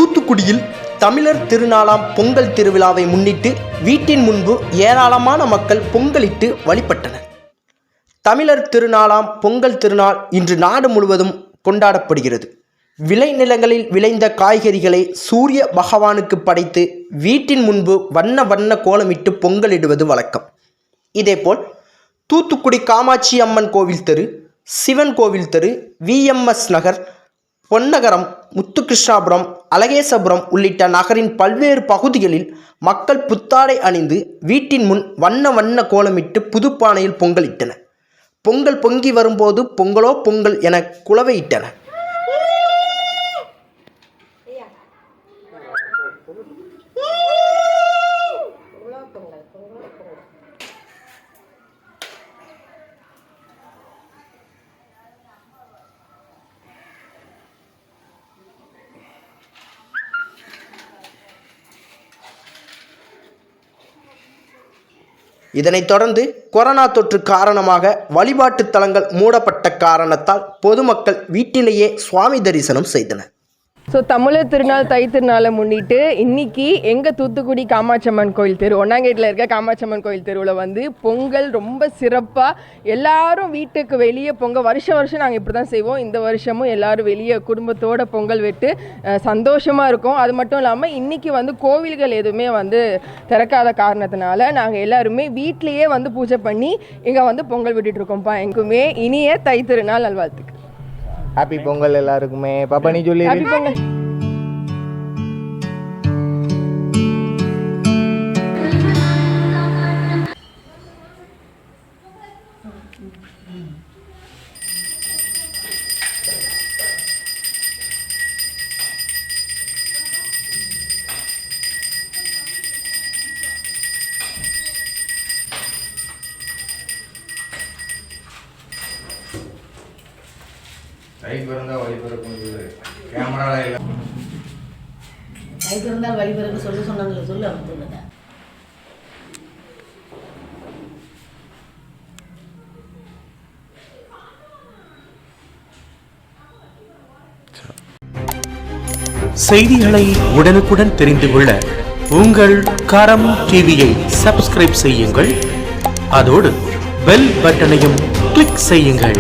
தூத்துக்குடியில் தமிழர் திருநாளாம் பொங்கல் திருவிழாவை முன்னிட்டு வீட்டின் முன்பு ஏராளமான மக்கள் பொங்கலிட்டு வழிபட்டனர். தமிழர் திருநாளாம் பொங்கல் திருநாள் இன்று நாடு முழுவதும் கொண்டாடப்படுகிறது. விளைநிலங்களில் விளைந்த காய்கறிகளை சூரிய பகவானுக்கு படைத்து வீட்டின் முன்பு வண்ண வண்ண கோலமிட்டு பொங்கலிடுவது வழக்கம். இதேபோல் தூத்துக்குடி காமாட்சி அம்மன் கோவில் தெரு, சிவன் கோவில் தெரு, VMS நகர், பொன்னகரம், முத்துகிருஷ்ணாபுரம், அழகேசபுரம் உள்ளிட்ட நகரின் பல்வேறு பகுதிகளில் மக்கள் புத்தாடை அணிந்து வீட்டின் முன் வண்ண வண்ண கோலமிட்டு புதுப்பானையில் பொங்கலிட்டனர். பொங்கல் பொங்கி வரும்போது பொங்கலோ பொங்கல் என குலவையிட்டனர். இதனைத் தொடர்ந்து கொரோனா தொற்று காரணமாக வழிபாட்டு தலங்கள் மூடப்பட்ட காரணத்தால் பொதுமக்கள் வீட்டிலேயே சுவாமி தரிசனம் செய்தனர். தமிழர் திருநாள் தை திருநாளை முன்னிட்டு இன்னைக்கு எங்கள் தூத்துக்குடி காமாட்சியம்மன் கோயில் தெரு ஒன்னாங்கேட்டில் இருக்க காமாட்சியம்மன் கோயில் தெருவில் பொங்கல் ரொம்ப சிறப்பாக எல்லாரும் வீட்டுக்கு வெளியே பொங்கல் வருஷம் நாங்கள் இப்படி தான் செய்வோம். இந்த வருஷமும் எல்லாரும் வெளியே குடும்பத்தோட பொங்கல் விட்டு சந்தோஷமாக இருக்கும். அது மட்டும் இல்லாமல் இன்னைக்கு கோவில்கள் எதுவுமே திறக்காத காரணத்தினால நாங்கள் எல்லாருமே வீட்லேயே பூஜை பண்ணி இங்கே பொங்கல் விட்டுட்டு இருக்கோம்ப்பா. எங்குமே இனிய தை திருநாள் நல்வாழ்த்துக்கு. ஹாப்பி பொங்கல் எல்லாருக்குமே. பாப்பா நீ சொல்லி ஹாப்பி பொங்கல். ரைட் இருந்தால் வழிபறக்கும் கேமராவில் எல்லாம் ரைட் இருந்தால் வழிபறக்கு சொன்னாங்களே சொல்லு அவங்க சொல்லுங்க. செய்திகளை உடனுக்குடன் தெரிந்து கொள்ள உங்கள் கரம் டிவியை சப்ஸ்கிரைப் செய்யுங்கள். அதோடு பெல் பட்டனையும் கிளிக் செய்யுங்கள்.